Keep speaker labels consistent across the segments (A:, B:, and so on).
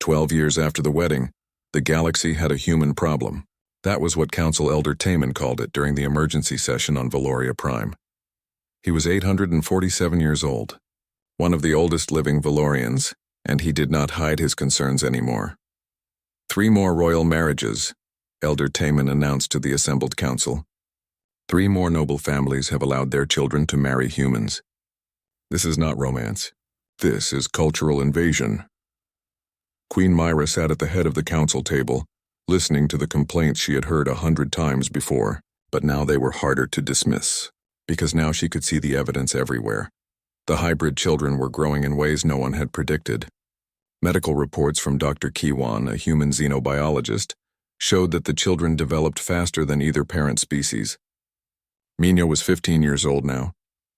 A: 12 years after the wedding, the galaxy had a human problem. That was what Council Elder Taman called it during the emergency session on Valoria Prime. He was 847 years old, one of the oldest living Valorians, and he did not hide his concerns anymore. 3 more royal marriages, Elder Taman announced to the assembled council. 3 more noble families have allowed their children to marry humans. This is not romance. This is cultural invasion. Queen Myra sat at the head of the council table, listening to the complaints she had heard 100 times before, but now they were harder to dismiss, because now she could see the evidence everywhere. The hybrid children were growing in ways no one had predicted. Medical reports from Dr. Kiwan, a human xenobiologist, showed that the children developed faster than either parent species. Mino was 15 years old now,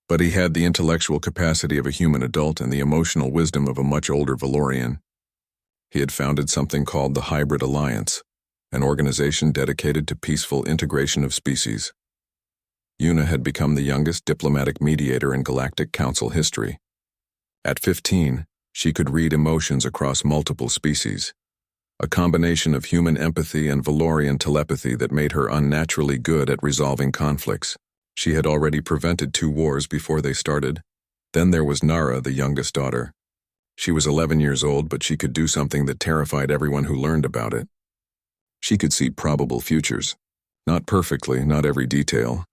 A: but he had the intellectual capacity of a human adult and the emotional wisdom of a much older Valorian. He had founded something called the Hybrid Alliance, an organization dedicated to peaceful integration of species. Yuna had become the youngest diplomatic mediator in Galactic Council history. At 15, she could read emotions across multiple species, a combination of human empathy and Valorian telepathy that made her unnaturally good at resolving conflicts. She had already prevented 2 wars before they started. Then there was Nara, the youngest daughter. She was 11 years old, but she could do something that terrified everyone who learned about it. She could see probable futures. Not perfectly, not every detail,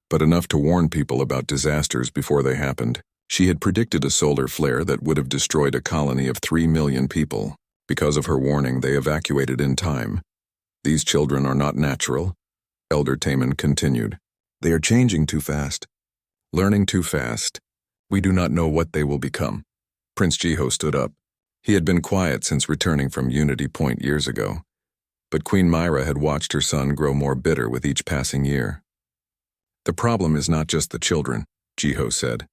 A: but enough to warn people about disasters before they happened. She had predicted a solar flare that would have destroyed a colony of 3 million people. Because of her warning, they evacuated in time. These children are not natural, Elder Taman continued. They are changing too fast, learning too fast. We do not know what they will become. Prince Jiho stood up. He had been quiet since returning from Unity Point years ago, but Queen Myra had watched her son grow more bitter with each passing year. The problem is not just the children, Jiho said.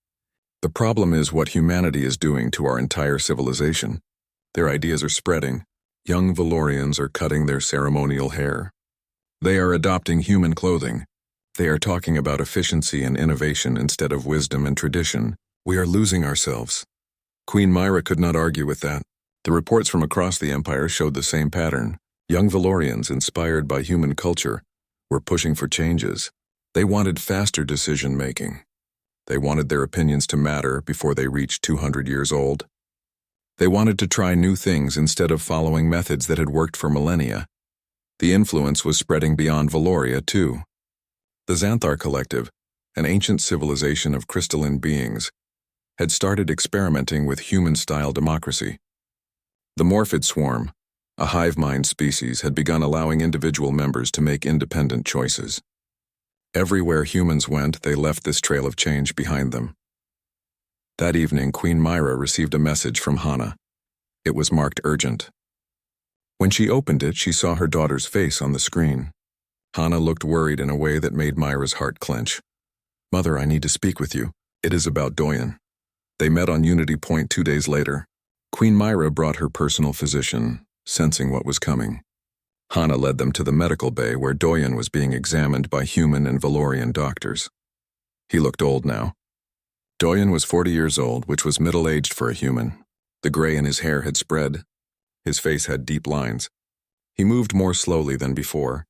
A: The problem is what humanity is doing to our entire civilization. Their ideas are spreading. Young Valorians are cutting their ceremonial hair. They are adopting human clothing. They are talking about efficiency and innovation instead of wisdom and tradition. We are losing ourselves. Queen Myra could not argue with that. The reports from across the Empire showed the same pattern. Young Valorians, inspired by human culture, were pushing for changes. They wanted faster decision-making. They wanted their opinions to matter before they reached 200 years old. They wanted to try new things instead of following methods that had worked for millennia. The influence was spreading beyond Valoria, too. The Xanthar Collective, an ancient civilization of crystalline beings, had started experimenting with human-style democracy. The Morphid Swarm, a hive mind species, had begun allowing individual members to make independent choices. Everywhere humans went, they left this trail of change behind them. That evening, Queen Myra received a message from Hana. It was marked urgent. When she opened it, she saw her daughter's face on the screen. Hana looked worried in a way that made Myra's heart clench. "Mother, I need to speak with you. It is about Doyen." They met on Unity Point 2 days later. Queen Myra brought her personal physician, sensing what was coming. Hana led them to the medical bay where Doyen was being examined by human and Valorian doctors. He looked old now. Doyen was 40 years old, which was middle-aged for a human. The gray in his hair had spread. His face had deep lines. He moved more slowly than before,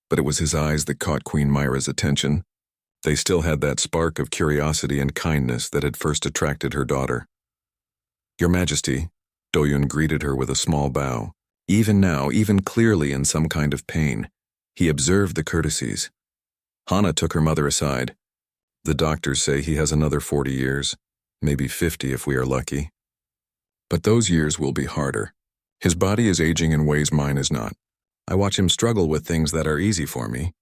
A: but it was his eyes that caught Queen Myra's attention. They still had that spark of curiosity and kindness that had first attracted her daughter. "Your Majesty," Doyen greeted her with a small bow. Even now, even clearly in some kind of pain, he observed the courtesies. Hana took her mother aside. "The doctors say he has another 40 years, maybe 50 if we are lucky. But those years will be harder. His body is aging in ways mine is not. I watch him struggle with things that are easy for me.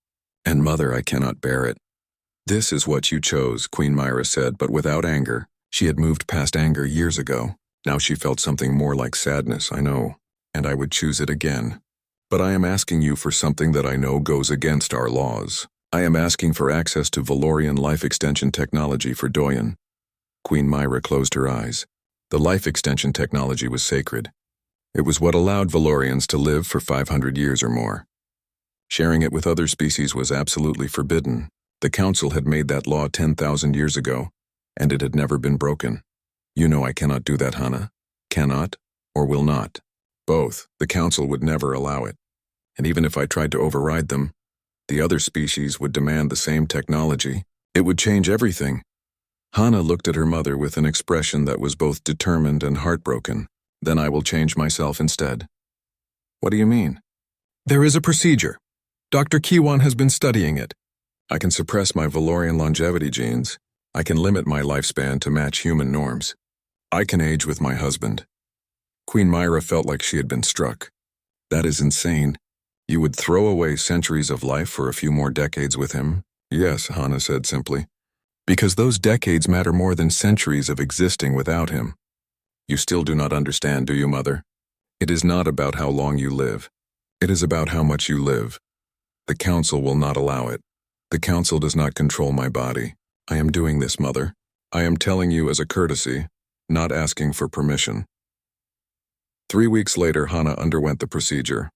A: And mother, I cannot bear it." "This is what you chose," Queen Myra said, but without anger. She had moved past anger years ago. Now she felt something more like sadness, I know, and I would choose it again. But I am asking you for something that I know goes against our laws. I am asking for access to Valorian life extension technology for Doyen. Queen Myra closed her eyes. The life extension technology was sacred. It was what allowed Valorians to live for 500 years or more. Sharing it with other species was absolutely forbidden. The Council had made that law 10,000 years ago, and it had never been broken. "You know I cannot do that, Hana. Cannot, or will not." Both. The council would never allow it. And even if I tried to override them, the other species would demand the same technology. It would change everything. Hana looked at her mother with an expression that was both determined and heartbroken. Then I will change myself instead. What do you mean? There is a procedure. Dr. Kiwan has been studying it. I can suppress my Valorian longevity genes. I can limit my lifespan to match human norms. I can age with my husband. Queen Myra felt like she had been struck. That is insane. You would throw away centuries of life for a few more decades with him? Yes, Hana said simply. Because those decades matter more than centuries of existing without him. You still do not understand, do you, Mother? It is not about how long you live. It is about how much you live. The council will not allow it. The council does not control my body. I am doing this, Mother. I am telling you as a courtesy, not asking for permission. 3 weeks later, Hana underwent the procedure.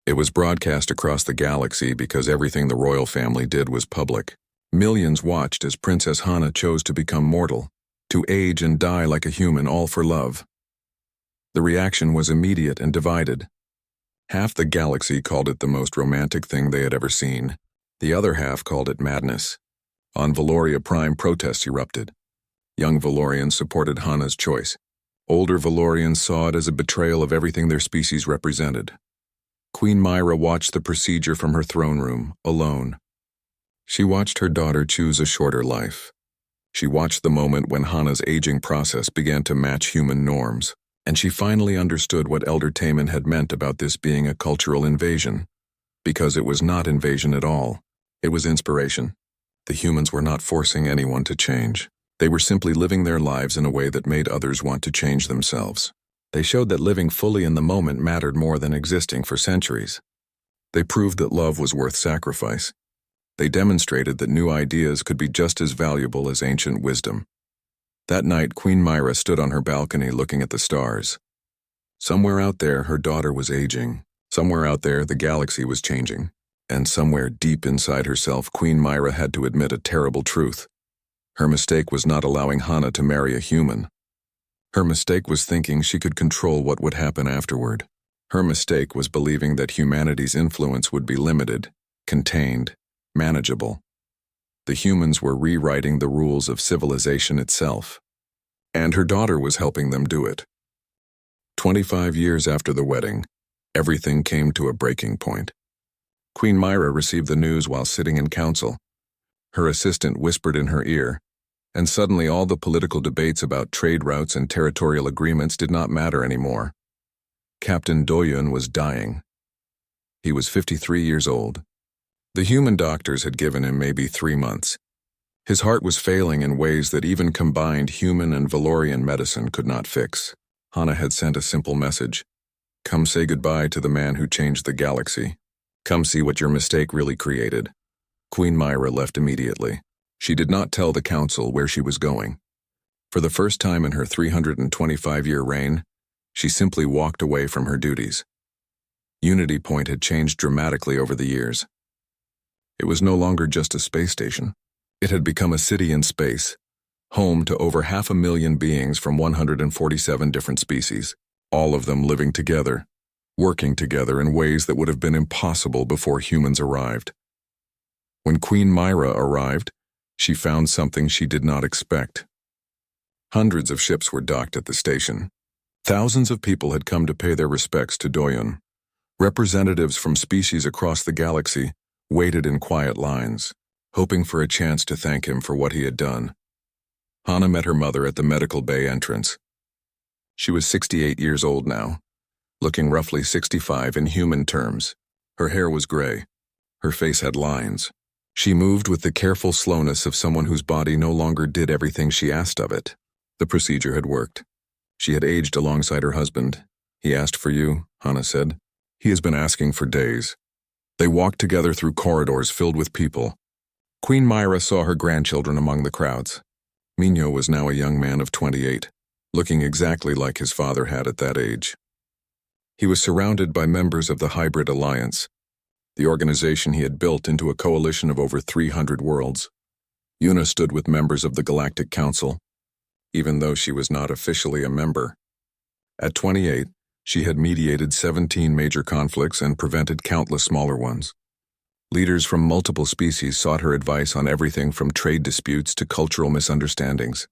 A: It was broadcast across the galaxy because everything the royal family did was public. Millions watched as Princess Hana chose to become mortal, to age and die like a human, all for love. The reaction was immediate and divided. Half the galaxy called it the most romantic thing they had ever seen. The other half called it madness. On Valoria Prime, protests erupted. Young Valorians supported Hana's choice. Older Valorians saw it as a betrayal of everything their species represented. Queen Myra watched the procedure from her throne room, alone. She watched her daughter choose a shorter life. She watched the moment when Hana's aging process began to match human norms, and she finally understood what Elder Taman had meant about this being a cultural invasion. Because it was not invasion at all. It was inspiration. The humans were not forcing anyone to change. They were simply living their lives in a way that made others want to change themselves. They showed that living fully in the moment mattered more than existing for centuries. They proved that love was worth sacrifice. They demonstrated that new ideas could be just as valuable as ancient wisdom. That night, Queen Myra stood on her balcony looking at the stars. Somewhere out there, her daughter was aging. Somewhere out there, the galaxy was changing. And somewhere deep inside herself, Queen Myra had to admit a terrible truth. Her mistake was not allowing Hana to marry a human. Her mistake was thinking she could control what would happen afterward. Her mistake was believing that humanity's influence would be limited, contained, manageable. The humans were rewriting the rules of civilization itself. And her daughter was helping them do it. 25 years after the wedding, everything came to a breaking point. Queen Myra received the news while sitting in council. Her assistant whispered in her ear, and suddenly all the political debates about trade routes and territorial agreements did not matter anymore. Captain Doyun was dying. He was 53 years old. The human doctors had given him maybe 3 months. His heart was failing in ways that even combined human and Valorian medicine could not fix. Hana had sent a simple message. Come say goodbye to the man who changed the galaxy. Come see what your mistake really created. Queen Myra left immediately. She did not tell the council where she was going. For the first time in her 325-year reign, she simply walked away from her duties. Unity Point had changed dramatically over the years. It was no longer just a space station. It had become a city in space, home to over 500,000 beings from 147 different species, all of them living together, working together in ways that would have been impossible before humans arrived. When Queen Myra arrived, she found something she did not expect. Hundreds of ships were docked at the station. Thousands of people had come to pay their respects to Doyun. Representatives from species across the galaxy waited in quiet lines, hoping for a chance to thank him for what he had done. Hana met her mother at the medical bay entrance. She was 68 years old now, looking roughly 65 in human terms. Her hair was gray. Her face had lines. She moved with the careful slowness of someone whose body no longer did everything she asked of it. The procedure had worked. She had aged alongside her husband. He asked for you, Hana said. He has been asking for days. They walked together through corridors filled with people. Queen Myra saw her grandchildren among the crowds. Minho was now a young man of 28, looking exactly like his father had at that age. He was surrounded by members of the Hybrid Alliance, the organization he had built into a coalition of over 300 worlds. Yuna stood with members of the Galactic Council, even though she was not officially a member. At 28, She had mediated 17 major conflicts and prevented countless smaller ones. Leaders from multiple species sought her advice on everything from trade disputes to cultural misunderstandings.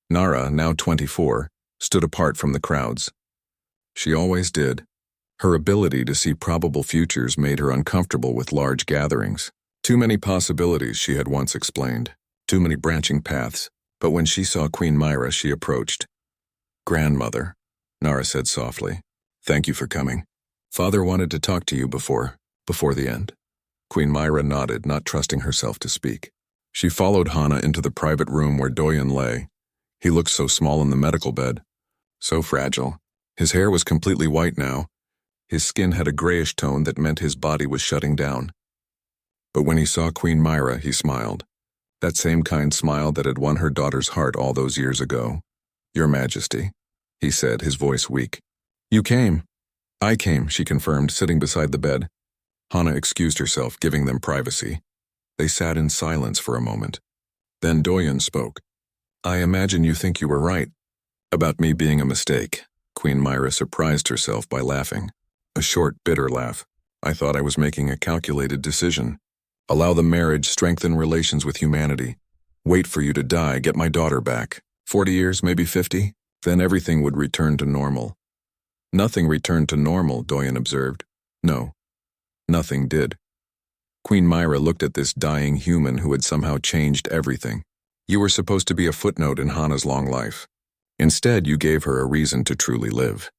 A: Nara, now 24, stood apart from the crowds. She always did. Her ability to see probable futures made her uncomfortable with large gatherings. Too many possibilities, she had once explained. Too many branching paths. But when she saw Queen Myra, she approached. "Grandmother," Nara said softly. "Thank you for coming. Father wanted to talk to you before the end." Queen Myra nodded, not trusting herself to speak. She followed Hana into the private room where Doyen lay. He looked so small in the medical bed. So fragile. His hair was completely white now. His skin had a grayish tone that meant his body was shutting down. But when he saw Queen Myra, he smiled. That same kind smile that had won her daughter's heart all those years ago. "Your Majesty," he said, his voice weak. "You came." "I came," she confirmed, sitting beside the bed. Hana excused herself, giving them privacy. They sat in silence for a moment. Then Doyen spoke. "I imagine you think you were right about me being a mistake." Queen Myra surprised herself by laughing. A short, bitter laugh. "I thought I was making a calculated decision. Allow the marriage, strengthen relations with humanity. Wait for you to die, get my daughter back. 40 years, maybe 50? Then everything would return to normal." "Nothing returned to normal," Doyen observed. "No, nothing did." Queen Myra looked at this dying human who had somehow changed everything. "You were supposed to be a footnote in Hana's long life. Instead, you gave her a reason to truly live.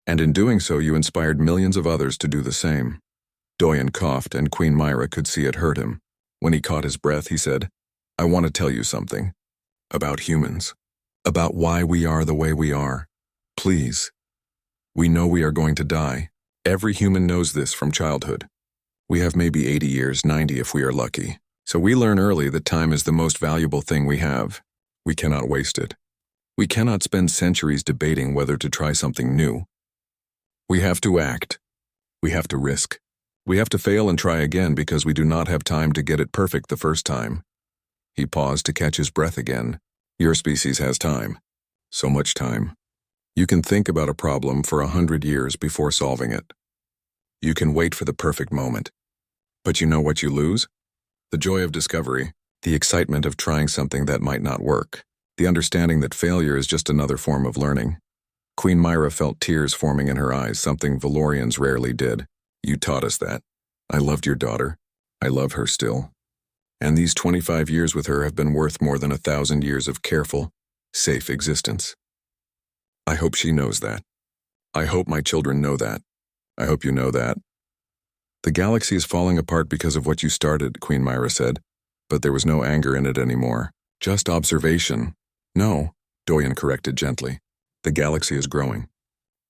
A: And in doing so, you inspired millions of others to do the same." Doyen coughed, and Queen Myra could see it hurt him. When he caught his breath, he said, "I want to tell you something. About humans. About why we are the way we are. Please. We know we are going to die. Every human knows this from childhood. We have maybe 80 years, 90 if we are lucky. So we learn early that time is the most valuable thing we have. We cannot waste it. We cannot spend centuries debating whether to try something new. We have to act. We have to risk. We have to fail and try again because we do not have time to get it perfect the first time." He paused to catch his breath again. "Your species has time. So much time. You can think about a problem for 100 years before solving it. You can wait for the perfect moment. But you know what you lose? The joy of discovery, the excitement of trying something that might not work, the understanding that failure is just another form of learning." Queen Myra felt tears forming in her eyes, something Valorians rarely did. "You taught us that. I loved your daughter. I love her still. And these 25 years with her have been worth more than 1,000 years of careful, safe existence. I hope she knows that. I hope my children know that. I hope you know that." "The galaxy is falling apart because of what you started," Queen Myra said, but there was no anger in it anymore. "Just observation." "No," Doyen corrected gently. "The galaxy is growing.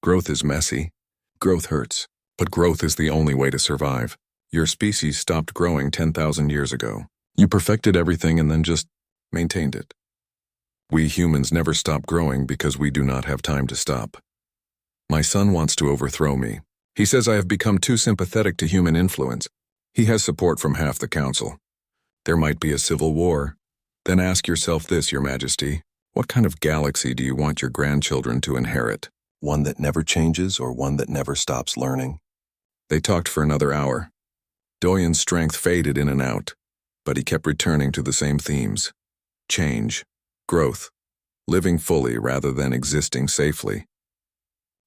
A: Growth is messy. Growth hurts. But growth is the only way to survive. Your species stopped growing 10,000 years ago. You perfected everything and then just maintained it. We humans never stop growing because we do not have time to stop. My son wants to overthrow me. He says I have become too sympathetic to human influence. He has support from half the council. There might be a civil war. Then ask yourself this, Your Majesty. What kind of galaxy do you want your grandchildren to inherit? One that never changes or one that never stops learning?" They talked for another hour. Doyen's strength faded in and out, but he kept returning to the same themes. Change, growth, living fully rather than existing safely.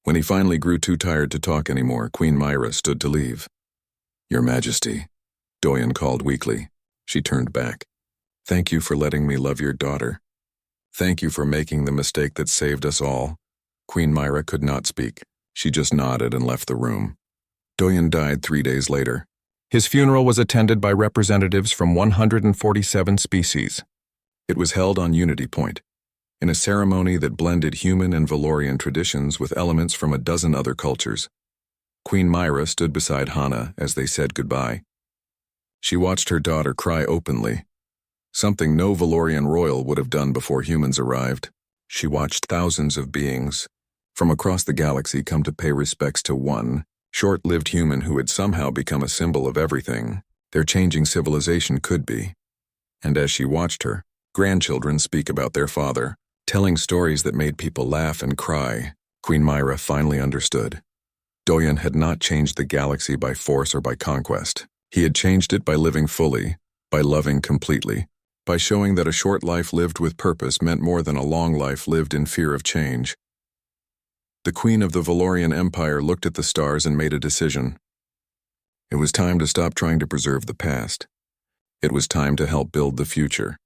A: When he finally grew too tired to talk anymore, Queen Myra stood to leave. "Your Majesty," Doyen called weakly. She turned back. "Thank you for letting me love your daughter. Thank you for making the mistake that saved us all." Queen Myra could not speak. She just nodded and left the room. Doyen died 3 days later. His funeral was attended by representatives from 147 species. It was held on Unity Point, in a ceremony that blended human and Valorian traditions with elements from a dozen other cultures. Queen Myra stood beside Hana as they said goodbye. She watched her daughter cry openly, something no Valorian royal would have done before humans arrived. She watched thousands of beings from across the galaxy come to pay respects to one short-lived human who had somehow become a symbol of everything their changing civilization could be. And as she watched her, grandchildren speak about their father, telling stories that made people laugh and cry, Queen Myra finally understood. Doyen had not changed the galaxy by force or by conquest. He had changed it by living fully, by loving completely, by showing that a short life lived with purpose meant more than a long life lived in fear of change. The Queen of the Valorian Empire looked at the stars and made a decision. It was time to stop trying to preserve the past. It was time to help build the future,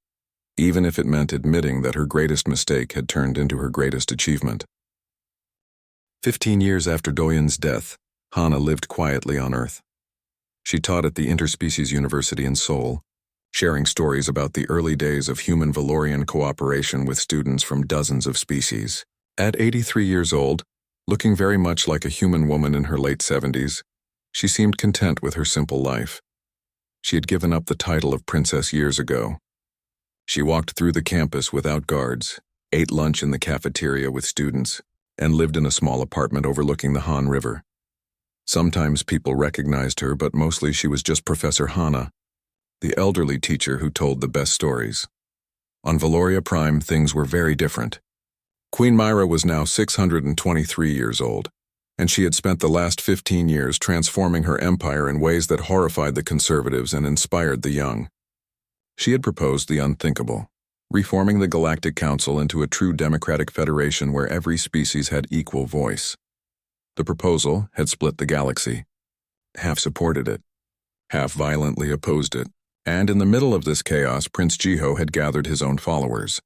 A: even if it meant admitting that her greatest mistake had turned into her greatest achievement. 15 years after Doyen's death, Hana lived quietly on Earth. She taught at the Interspecies University in Seoul, sharing stories about the early days of human-Valorian cooperation with students from dozens of species. At 83 years old, looking very much like a human woman in her late 70s, she seemed content with her simple life. She had given up the title of princess years ago. She walked through the campus without guards, ate lunch in the cafeteria with students, and lived in a small apartment overlooking the Han River. Sometimes people recognized her, but mostly she was just Professor Hana, the elderly teacher who told the best stories. On Valoria Prime, things were very different. Queen Myra was now 623 years old, and she had spent the last 15 years transforming her empire in ways that horrified the conservatives and inspired the young. She had proposed the unthinkable, reforming the Galactic Council into a true democratic federation where every species had equal voice. The proposal had split the galaxy. Half supported it, half violently opposed it. And in the middle of this chaos, Prince Jiho had gathered his own followers.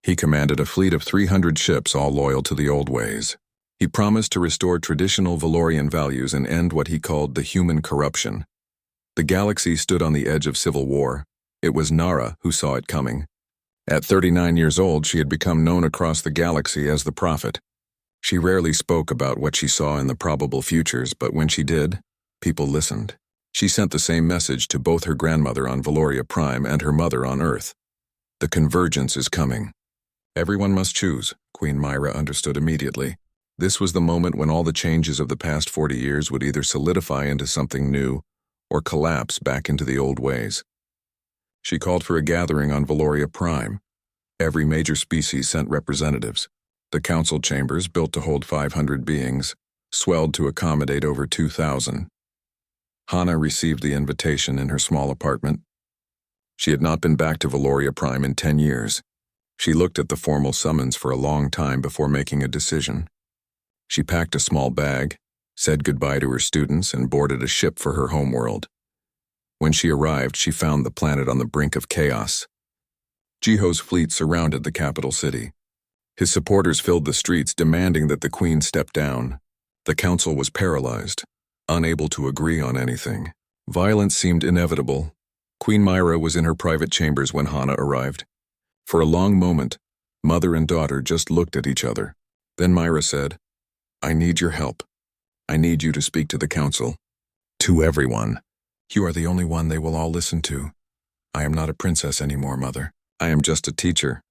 A: He commanded a fleet of 300 ships, all loyal to the old ways. He promised to restore traditional Valorian values and end what he called the human corruption. The galaxy stood on the edge of civil war. It was Nara who saw it coming. At 39 years old, she had become known across the galaxy as the Prophet. She rarely spoke about what she saw in the probable futures, but when she did, people listened. She sent the same message to both her grandmother on Valoria Prime and her mother on Earth. The convergence is coming. Everyone must choose, Queen Myra understood immediately. This was the moment when all the changes of the past 40 years would either solidify into something new or collapse back into the old ways. She called for a gathering on Valoria Prime. Every major species sent representatives. The council chambers, built to hold 500 beings, swelled to accommodate over 2,000. Hana received the invitation in her small apartment. She had not been back to Valoria Prime in 10 years. She looked at the formal summons for a long time before making a decision. She packed a small bag, said goodbye to her students, and boarded a ship for her homeworld. When she arrived, she found the planet on the brink of chaos. Jiho's fleet surrounded the capital city. His supporters filled the streets, demanding that the queen step down. The council was paralyzed, unable to agree on anything. Violence seemed inevitable. Queen Myra was in her private chambers when Hana arrived. For a long moment, mother and daughter just looked at each other. Then Myra said, "I need your help. I need you to speak to the council. To everyone. You are the only one they will all listen to. I am not a princess anymore, Mother. I am just a teacher.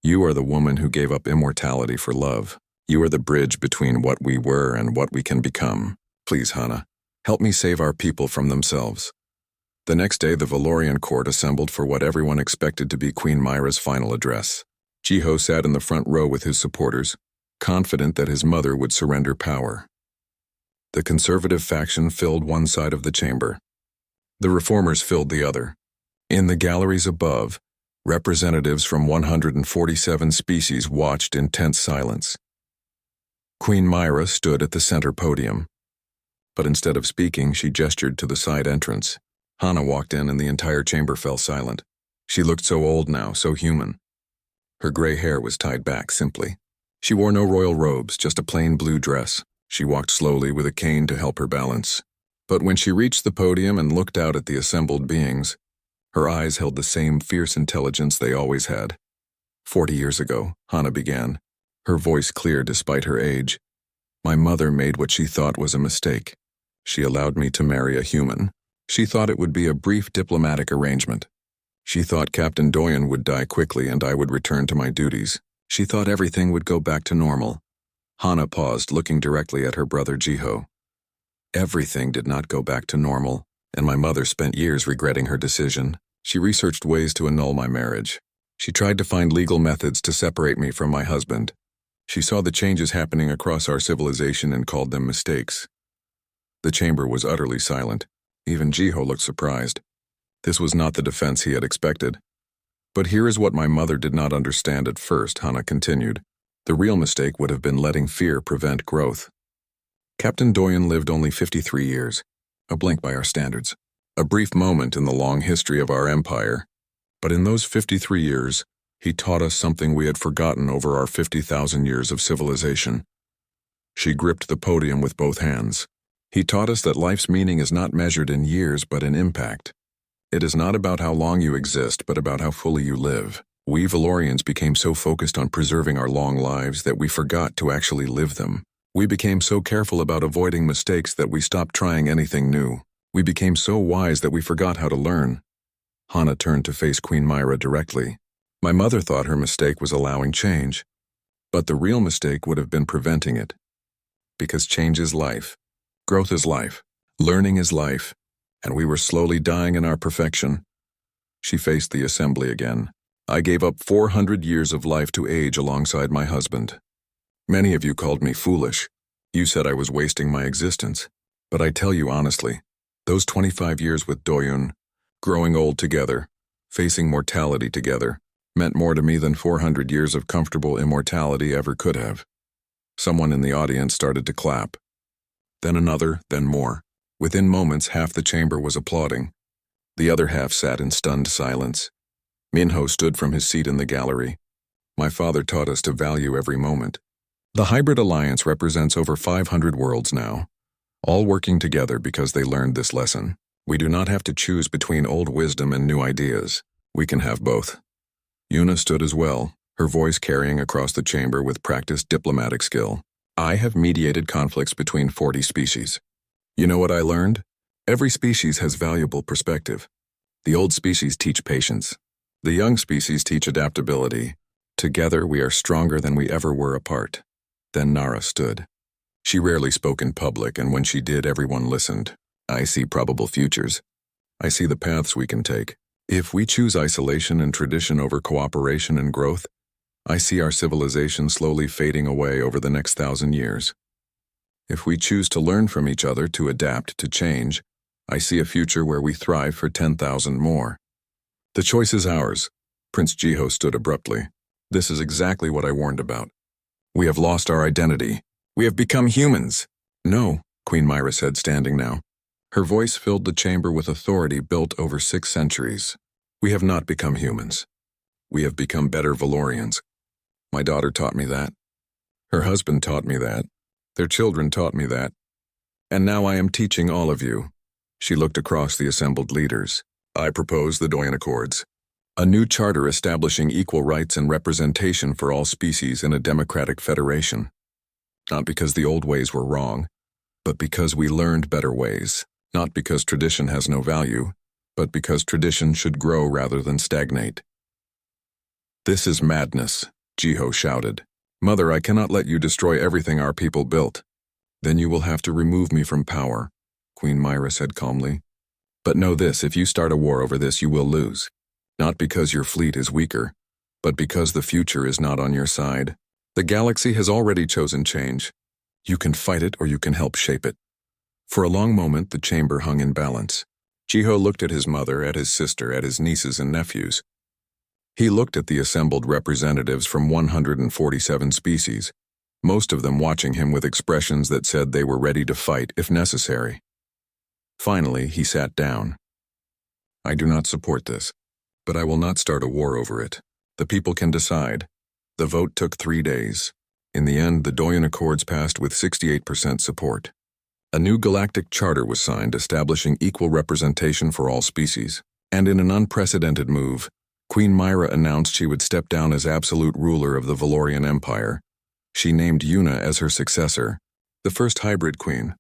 A: You are the woman who gave up immortality for love. You are the bridge between what we were and what we can become. Please, Hana, help me save our people from themselves." The next day, the Valorian court assembled for what everyone expected to be Queen Myra's final address. Jiho sat in the front row with his supporters, confident that his mother would surrender power. The conservative faction filled one side of the chamber. The reformers filled the other. In the galleries above, representatives from 147 species watched in tense silence. Queen Myra stood at the center podium. But instead of speaking, she gestured to the side entrance. Hana walked in and the entire chamber fell silent. She looked so old now, so human. Her gray hair was tied back simply. She wore no royal robes, just a plain blue dress. She walked slowly with a cane to help her balance. But when she reached the podium and looked out at the assembled beings, her eyes held the same fierce intelligence they always had. 40 years ago, Hana began, her voice clear despite her age. My mother made what she thought was a mistake. She allowed me to marry a human. She thought it would be a brief diplomatic arrangement. She thought Captain Doyen would die quickly and I would return to my duties. She thought everything would go back to normal. Hana paused, looking directly at her brother Jiho. Everything did not go back to normal, and my mother spent years regretting her decision. She researched ways to annul my marriage. She tried to find legal methods to separate me from my husband. She saw the changes happening across our civilization and called them mistakes. The chamber was utterly silent. Even Jiho looked surprised. This was not the defense he had expected. But here is what my mother did not understand at first, Hana continued. The real mistake would have been letting fear prevent growth. Captain Doyen lived only 53 years, a blink by our standards, a brief moment in the long history of our empire. But in those 53 years, he taught us something we had forgotten over our 50,000 years of civilization. She gripped the podium with both hands. He taught us that life's meaning is not measured in years but in impact. It is not about how long you exist, but about how fully you live. We Valorians became so focused on preserving our long lives that we forgot to actually live them. We became so careful about avoiding mistakes that we stopped trying anything new. We became so wise that we forgot how to learn. Hana turned to face Queen Myra directly. My mother thought her mistake was allowing change, but the real mistake would have been preventing it. Because change is life, growth is life, learning is life, and we were slowly dying in our perfection. She faced the assembly again. I gave up 400 years of life to age alongside my husband. Many of you called me foolish. You said I was wasting my existence. But I tell you honestly, those 25 years with Doyun, growing old together, facing mortality together, meant more to me than 400 years of comfortable immortality ever could have. Someone in the audience started to clap. Then another, then more. Within moments, half the chamber was applauding. The other half sat in stunned silence. Minho stood from his seat in the gallery. My father taught us to value every moment. The Hybrid Alliance represents over 500 worlds now, all working together because they learned this lesson. We do not have to choose between old wisdom and new ideas. We can have both. Yuna stood as well, her voice carrying across the chamber with practiced diplomatic skill. I have mediated conflicts between 40 species. You know what I learned? Every species has valuable perspective. The old species teach patience. The young species teach adaptability. Together we are stronger than we ever were apart. Then Nara stood. She rarely spoke in public, and when she did, everyone listened. I see probable futures. I see the paths we can take. If we choose isolation and tradition over cooperation and growth, I see our civilization slowly fading away over the next 1,000 years. If we choose to learn from each other, to adapt, to change, I see a future where we thrive for 10,000 more. The choice is ours. Prince Jiho stood abruptly. This is exactly what I warned about. We have lost our identity. We have become humans. No, Queen Myra said, standing now. Her voice filled the chamber with authority built over 6 centuries. We have not become humans. We have become better Valorians. My daughter taught me that. Her husband taught me that. Their children taught me that. And now I am teaching all of you. She looked across the assembled leaders. I propose the Doyen Accords, a new charter establishing equal rights and representation for all species in a democratic federation. Not because the old ways were wrong, but because we learned better ways. Not because tradition has no value, but because tradition should grow rather than stagnate. This is madness, Jiho shouted. Mother, I cannot let you destroy everything our people built. Then you will have to remove me from power, Queen Myra said calmly. But know this, if you start a war over this, you will lose. Not because your fleet is weaker, but because the future is not on your side. The galaxy has already chosen change. You can fight it or you can help shape it. For a long moment, the chamber hung in balance. Jiho looked at his mother, at his sister, at his nieces and nephews. He looked at the assembled representatives from 147 species, most of them watching him with expressions that said they were ready to fight if necessary. Finally, he sat down. I do not support this, but I will not start a war over it. The people can decide. The vote took 3 days. In the end, the Doyen Accords passed with 68% support. A new galactic charter was signed establishing equal representation for all species. And in an unprecedented move, Queen Myra announced she would step down as absolute ruler of the Valorian Empire. She named Yuna as her successor, the first hybrid queen.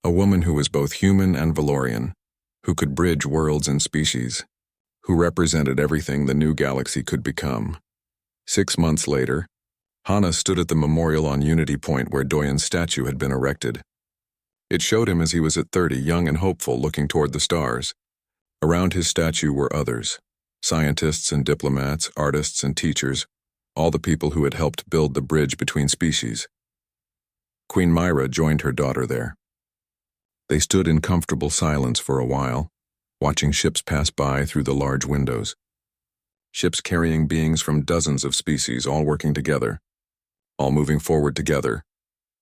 A: A woman who was both human and Valorian, who could bridge worlds and species, who represented everything the new galaxy could become. 6 months later, Hana stood at the memorial on Unity Point where Doyen's statue had been erected. It showed him as he was at 30, young and hopeful, looking toward the stars. Around his statue were others, scientists and diplomats, artists and teachers, all the people who had helped build the bridge between species. Queen Myra joined her daughter there. They stood in comfortable silence for a while, watching ships pass by through the large windows. Ships carrying beings from dozens of species, all working together, all moving forward together.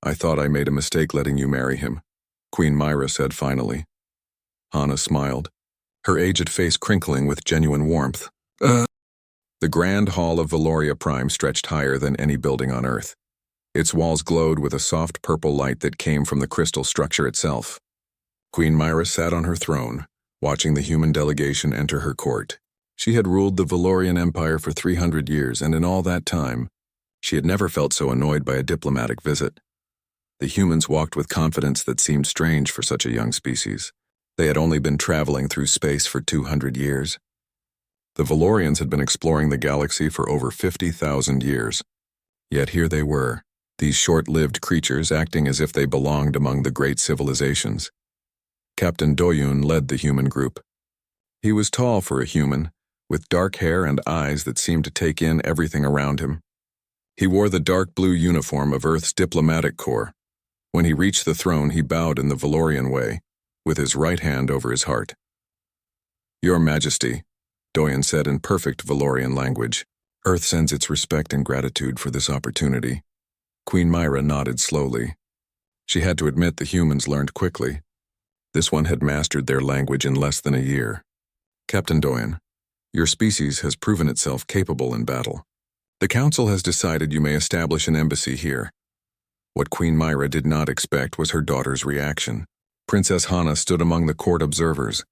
A: I thought I made a mistake letting you marry him, Queen Myra said finally. Hana smiled, her aged face crinkling with genuine warmth. The grand hall of Valoria Prime stretched higher than any building on Earth. Its walls glowed with a soft purple light that came from the crystal structure itself. Queen Myra sat on her throne, watching the human delegation enter her court. She had ruled the Valorian Empire for 300 years, and in all that time, she had never felt so annoyed by a diplomatic visit. The humans walked with confidence that seemed strange for such a young species. They had only been traveling through space for 200 years. The Valorians had been exploring the galaxy for over 50,000 years. Yet here they were, these short-lived creatures acting as if they belonged among the great civilizations. Captain Doyun led the human group. He was tall for a human, with dark hair and eyes that seemed to take in everything around him. He wore the dark blue uniform of Earth's diplomatic corps. When he reached the throne, he bowed in the Valorian way, with his right hand over his heart. "Your Majesty," Doyen said in perfect Valorian language, "Earth sends its respect and gratitude for this opportunity." Queen Myra nodded slowly. She had to admit the humans learned quickly. This one had mastered their language in less than a year. "Captain Doyen, your species has proven itself capable in battle. The Council has decided you may establish an embassy here." What Queen Myra did not expect was her daughter's reaction. Princess Hana stood among the court observers,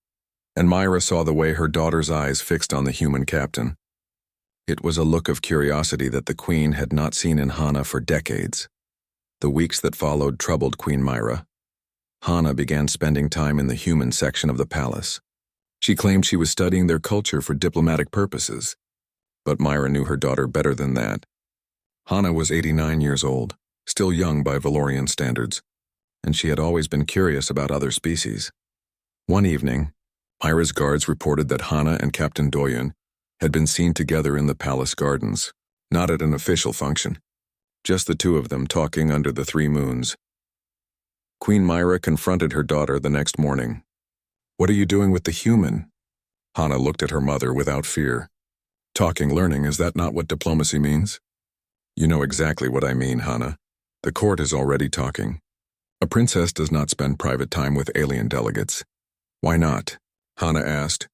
A: and Myra saw the way her daughter's eyes fixed on the human captain. It was a look of curiosity that the Queen had not seen in Hana for decades. The weeks that followed troubled Queen Myra. Hana began spending time in the human section of the palace. She claimed she was studying their culture for diplomatic purposes. But Myra knew her daughter better than that. Hana was 89 years old, still young by Valorian standards, and she had always been curious about other species. One evening, Myra's guards reported that Hana and Captain Doyen had been seen together in the palace gardens, not at an official function, just the two of them talking under the 3 moons. Queen Myra confronted her daughter the next morning. "What are you doing with the human?" Hana looked at her mother without fear. "Talking, learning, is that not what diplomacy means?" "You know exactly what I mean, Hana. The court is already talking. A princess does not spend private time with alien delegates." "Why not?" Hana asked.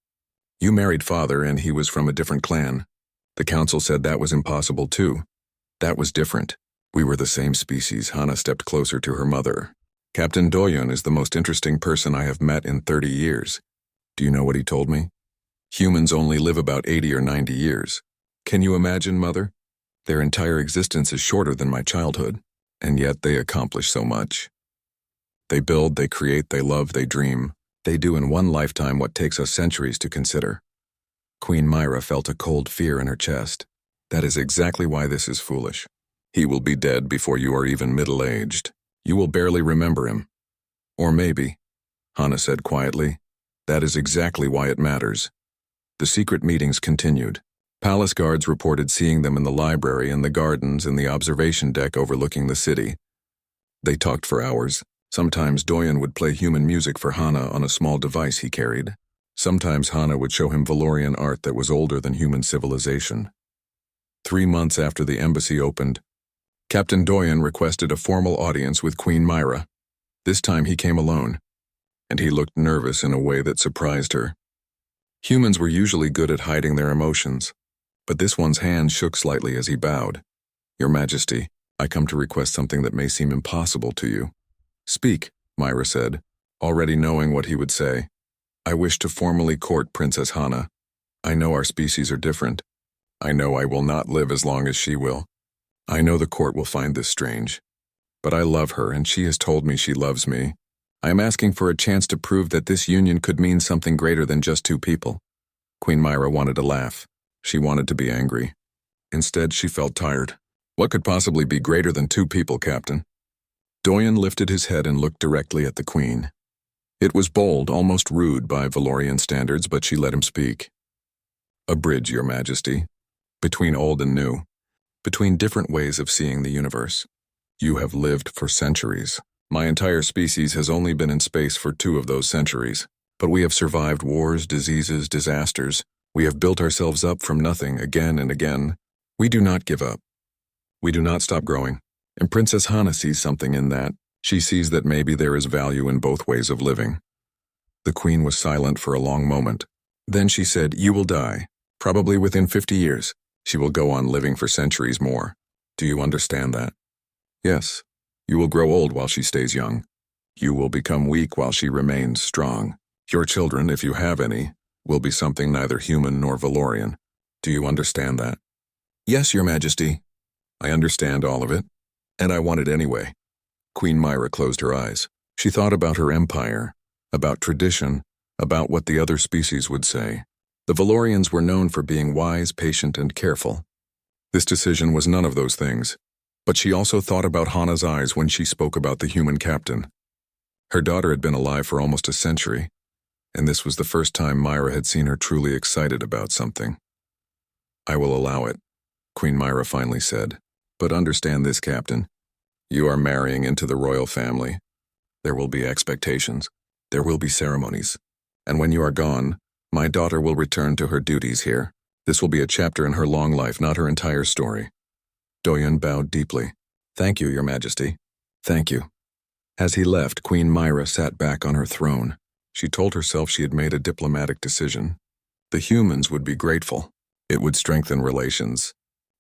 A: "You married father and he was from a different clan. The council said that was impossible too. That was different. We were the same species." Hana stepped closer to her mother. "Captain Doyen is the most interesting person I have met in 30 years. Do you know what he told me? Humans only live about 80 or 90 years. Can you imagine, Mother? Their entire existence is shorter than my childhood, and yet they accomplish so much. They build, they create, they love, they dream. They do in one lifetime what takes us centuries to consider." Queen Myra felt a cold fear in her chest. "That is exactly why this is foolish. He will be dead before you are even middle-aged. You will barely remember him. Or maybe," Hana said quietly, "that is exactly why it matters." The secret meetings continued. Palace guards reported seeing them in the library and the gardens and the observation deck overlooking the city. They talked for hours. Sometimes Doyen would play human music for Hana on a small device he carried. Sometimes Hana would show him Valorian art that was older than human civilization. 3 months after the embassy opened, Captain Doyen requested a formal audience with Queen Myra. This time he came alone, and he looked nervous in a way that surprised her. Humans were usually good at hiding their emotions, but this one's hand shook slightly as he bowed. "Your Majesty, I come to request something that may seem impossible to you." "Speak," Myra said, already knowing what he would say. "I wish to formally court Princess Hana. I know our species are different. I know I will not live as long as she will. I know the court will find this strange. But I love her, and she has told me she loves me. I am asking for a chance to prove that this union could mean something greater than just 2 people." Queen Myra wanted to laugh. She wanted to be angry. Instead, she felt tired. "What could possibly be greater than 2 people, Captain?" Doyen lifted his head and looked directly at the Queen. It was bold, almost rude by Valorian standards, but she let him speak. "A bridge, Your Majesty, between old and new. between different ways of seeing the universe. You have lived for centuries. My entire species has only been in space for 2 of those centuries. But we have survived wars, diseases, disasters. We have built ourselves up from nothing again and again. We do not give up. We do not stop growing. And Princess Hana sees something in that. She sees that maybe there is value in both ways of living. The queen was silent for a long moment. Then she said, "You will die. Probably within 50 years. She will go on living for centuries more. Do you understand that?" "Yes. You will grow old while she stays young. You will become weak while she remains strong. Your children, if you have any, will be something neither human nor Valorian. Do you understand that?" "Yes, Your Majesty. I understand all of it, and I want it anyway." Queen Myra closed her eyes. She thought about her empire, about tradition, about what the other species would say. The Valorians were known for being wise, patient, and careful. This decision was none of those things, but she also thought about Hana's eyes when she spoke about the human captain. Her daughter had been alive for almost a century, and this was the first time Myra had seen her truly excited about something. "I will allow it," Queen Myra finally said. "But understand this, Captain. You are marrying into the royal family. There will be expectations. There will be ceremonies. And when you are gone, my daughter will return to her duties here. This will be a chapter in her long life, not her entire story." Doyen bowed deeply. "Thank you, Your Majesty. Thank you." As he left, Queen Myra sat back on her throne. She told herself she had made a diplomatic decision. The humans would be grateful. It would strengthen relations.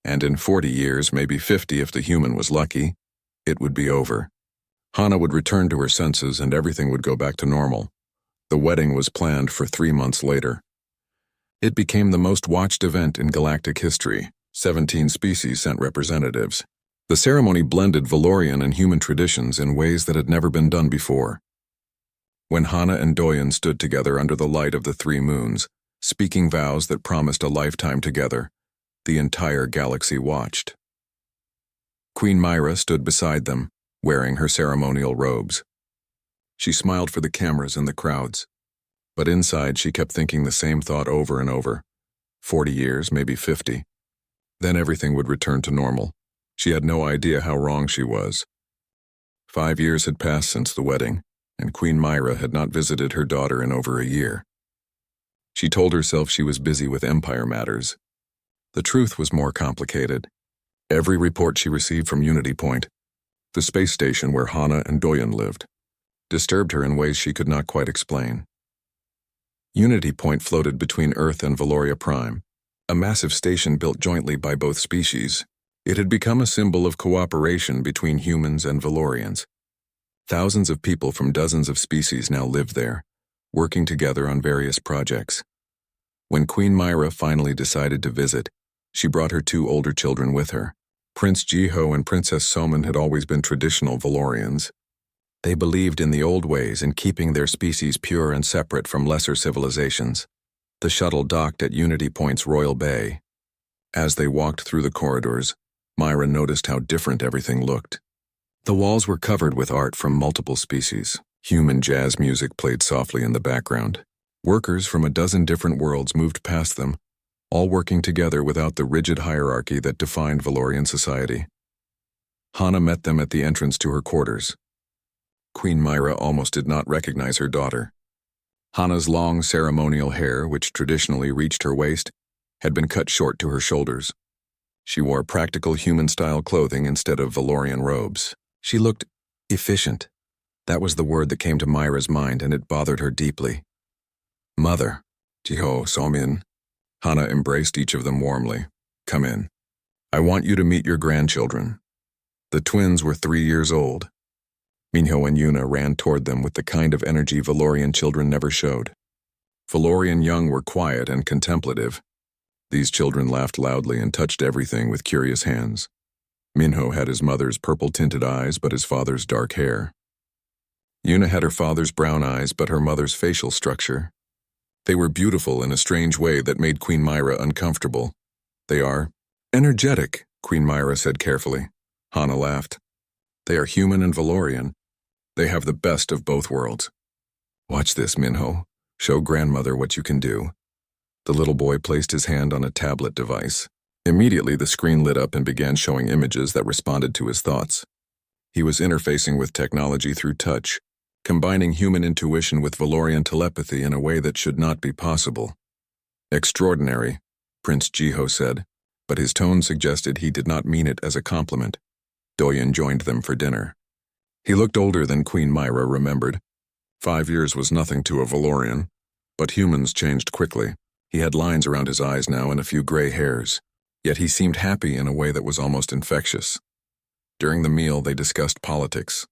A: And in 40 years, maybe 50 if the human was lucky, it would be over. Hana would return to her senses and everything would go back to normal. The wedding was planned for 3 months later. It became the most watched event in galactic history. 17 species sent representatives. The ceremony blended Valorian and human traditions in ways that had never been done before. When Hana and Doyen stood together under the light of the 3 moons, speaking vows that promised a lifetime together, the entire galaxy watched. Queen Myra stood beside them, wearing her ceremonial robes. She smiled for the cameras and the crowds, but inside she kept thinking the same thought over and over. 40 years, maybe 50. Then everything would return to normal. She had no idea how wrong she was. 5 years had passed since the wedding, and Queen Myra had not visited her daughter in over a year. She told herself she was busy with empire matters. The truth was more complicated. Every report she received from Unity Point, the space station where Hana and Doyen lived, disturbed her in ways she could not quite explain. Unity Point floated between Earth and Valoria Prime, a massive station built jointly by both species. It had become a symbol of cooperation between humans and Valorians. Thousands of people from dozens of species now lived there, working together on various projects. When Queen Myra finally decided to visit, she brought her 2 older children with her. Prince Jiho and Princess Soman had always been traditional Valorians. They believed in the old ways and keeping their species pure and separate from lesser civilizations. The shuttle docked at Unity Point's Royal Bay. As they walked through the corridors, Myra noticed how different everything looked. The walls were covered with art from multiple species. Human jazz music played softly in the background. Workers from a dozen different worlds moved past them, all working together without the rigid hierarchy that defined Valorian society. Hana met them at the entrance to her quarters. Queen Myra almost did not recognize her daughter. Hana's long ceremonial hair, which traditionally reached her waist, had been cut short to her shoulders. She wore practical human-style clothing instead of Valorian robes. She looked efficient. That was the word that came to Myra's mind, and it bothered her deeply. "Mother," Jiho, Somin. Hana embraced each of them warmly. "Come in. I want you to meet your grandchildren." The twins were 3 years old. Minho and Yuna ran toward them with the kind of energy Valorian children never showed. Valorian young were quiet and contemplative. These children laughed loudly and touched everything with curious hands. Minho had his mother's purple-tinted eyes but his father's dark hair. Yuna had her father's brown eyes but her mother's facial structure. They were beautiful in a strange way that made Queen Myra uncomfortable. "They are energetic," Queen Myra said carefully. Hana laughed. "They are human and Valorian. They have the best of both worlds. Watch this, Minho. Show grandmother what you can do." The little boy placed his hand on a tablet device. Immediately, the screen lit up and began showing images that responded to his thoughts. He was interfacing with technology through touch, combining human intuition with Valorian telepathy in a way that should not be possible. Extraordinary, Prince Jiho said, but his tone suggested he did not mean it as a compliment. Doyen joined them for dinner. He looked older than Queen Myra remembered. 5 years was nothing to a Valorian, but humans changed quickly. He had lines around his eyes now and a few gray hairs, yet he seemed happy in a way that was almost infectious. During the meal, they discussed politics.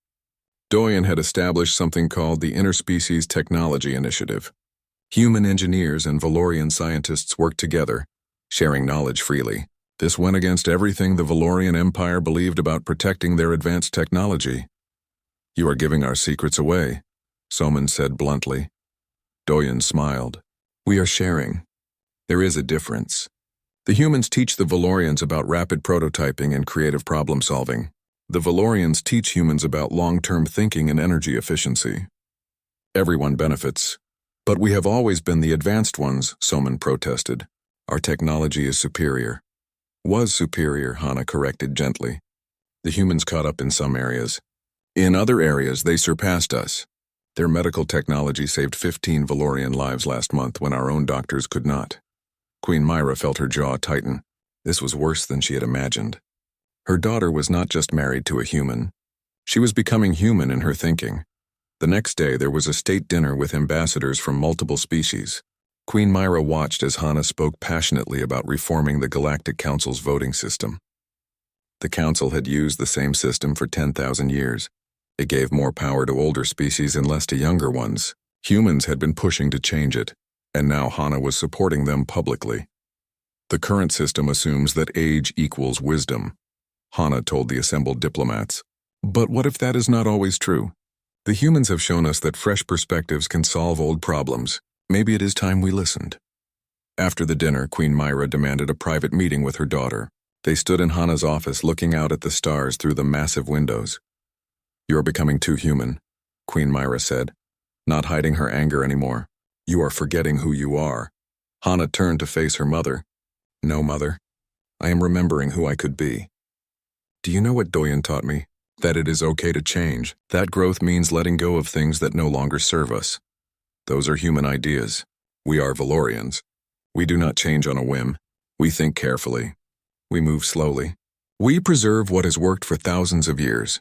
A: Doyen had established something called the Interspecies Technology Initiative. Human engineers and Valorian scientists worked together, sharing knowledge freely. This went against everything the Valorian Empire believed about protecting their advanced technology. "You are giving our secrets away," Soman said bluntly. Doyen smiled. "We are sharing. There is a difference. The humans teach the Valorians about rapid prototyping and creative problem-solving. The Valorians teach humans about long-term thinking and energy efficiency. Everyone benefits. But we have always been the advanced ones," Soman protested. "Our technology is superior." "Was superior," Hana corrected gently. "The humans caught up in some areas. In other areas, they surpassed us. Their medical technology saved 15 Valorian lives last month when our own doctors could not." Queen Myra felt her jaw tighten. This was worse than she had imagined. Her daughter was not just married to a human. She was becoming human in her thinking. The next day, there was a state dinner with ambassadors from multiple species. Queen Myra watched as Hana spoke passionately about reforming the Galactic Council's voting system. The Council had used the same system for 10,000 years. It gave more power to older species and less to younger ones. Humans had been pushing to change it, and now Hana was supporting them publicly. "The current system assumes that age equals wisdom," Hana told the assembled diplomats. "But what if that is not always true? The humans have shown us that fresh perspectives can solve old problems. Maybe it is time we listened." After the dinner, Queen Myra demanded a private meeting with her daughter. They stood in Hana's office looking out at the stars through the massive windows. "You are becoming too human," Queen Myra said, not hiding her anger anymore. "You are forgetting who you are." Hana turned to face her mother. "No, Mother. I am remembering who I could be. Do you know what Doyen taught me? That it is okay to change. That growth means letting go of things that no longer serve us. Those are human ideas. We are Valorians. We do not change on a whim. We think carefully. We move slowly. We preserve what has worked for thousands of years.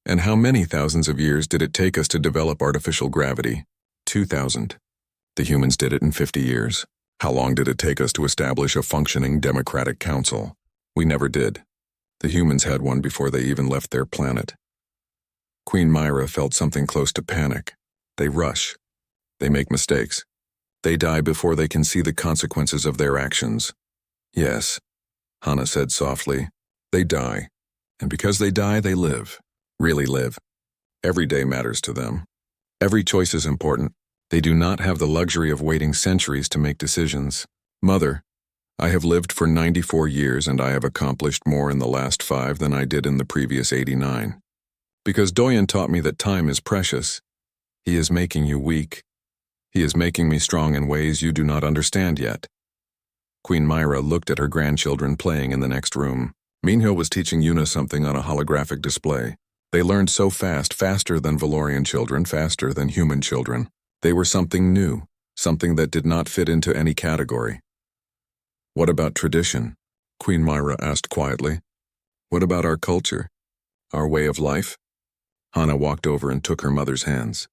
A: And how many thousands of years did it take us to develop artificial gravity? 2,000. The humans did it in 50 years. How long did it take us to establish a functioning democratic council? We never did. The humans had one before they even left their planet." Queen Myra felt something close to panic. They rush. They make mistakes. They die before they can see the consequences of their actions. "Yes," Hana said softly. "They die. And because they die, they live. Really live. Every day matters to them. Every choice is important. They do not have the luxury of waiting centuries to make decisions. Mother, I have lived for 94 years and I have accomplished more in the last 5 than I did in the previous 89. Because Doyen taught me that time is precious. He is making you weak. He is making me strong in ways you do not understand yet." Queen Myra looked at her grandchildren playing in the next room. Minho was teaching Yuna something on a holographic display. They learned so fast, faster than Valorian children, faster than human children. They were something new, something that did not fit into any category. "What about tradition?" Queen Myra asked quietly. "What about our culture? Our way of life?" Hana walked over and took her mother's hands.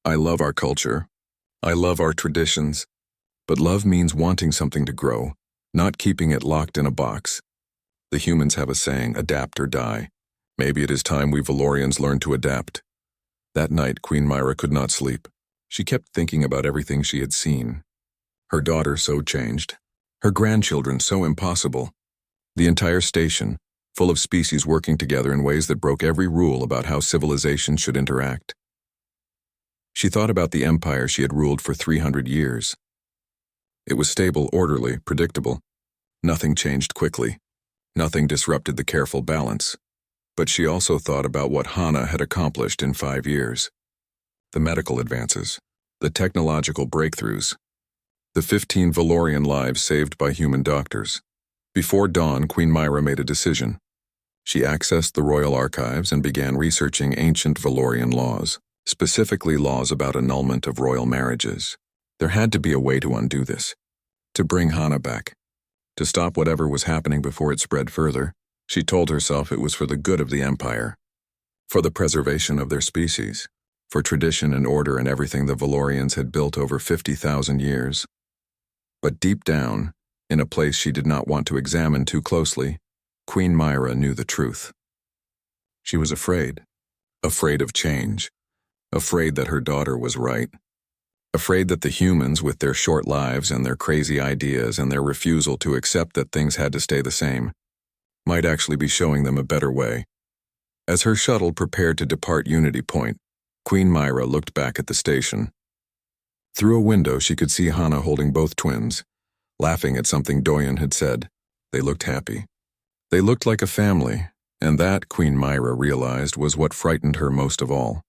A: "I love our culture. I love our traditions. But love means wanting something to grow, not keeping it locked in a box. The humans have a saying, adapt or die. Maybe it is time we Valorians learn to adapt." That night, Queen Myra could not sleep. She kept thinking about everything she had seen. Her daughter so changed. Her grandchildren so impossible. The entire station, full of species working together in ways that broke every rule about how civilization should interact. She thought about the empire she had ruled for 300 years. It was stable, orderly, predictable. Nothing changed quickly. Nothing disrupted the careful balance. But she also thought about what Hana had accomplished in 5 years. The medical advances, the technological breakthroughs, the 15 Valorian lives saved by human doctors. Before dawn, Queen Myra made a decision. She accessed the royal archives and began researching ancient Valorian laws, specifically laws about annulment of royal marriages. There had to be a way to undo this, to bring Hana back, to stop whatever was happening before it spread further. She told herself it was for the good of the empire, for the preservation of their species, for tradition and order and everything the Valorians had built over 50,000 years. But deep down, in a place she did not want to examine too closely, Queen Myra knew the truth. She was afraid of change, afraid that her daughter was right, afraid that the humans, with their short lives and their crazy ideas and their refusal to accept that things had to stay the same, might actually be showing them a better way. As her shuttle prepared to depart Unity Point, Queen Myra looked back at the station. Through a window she could see Hana holding both twins, laughing at something Doyen had said. They looked happy. They looked like a family, and that, Queen Myra realized, was what frightened her most of all.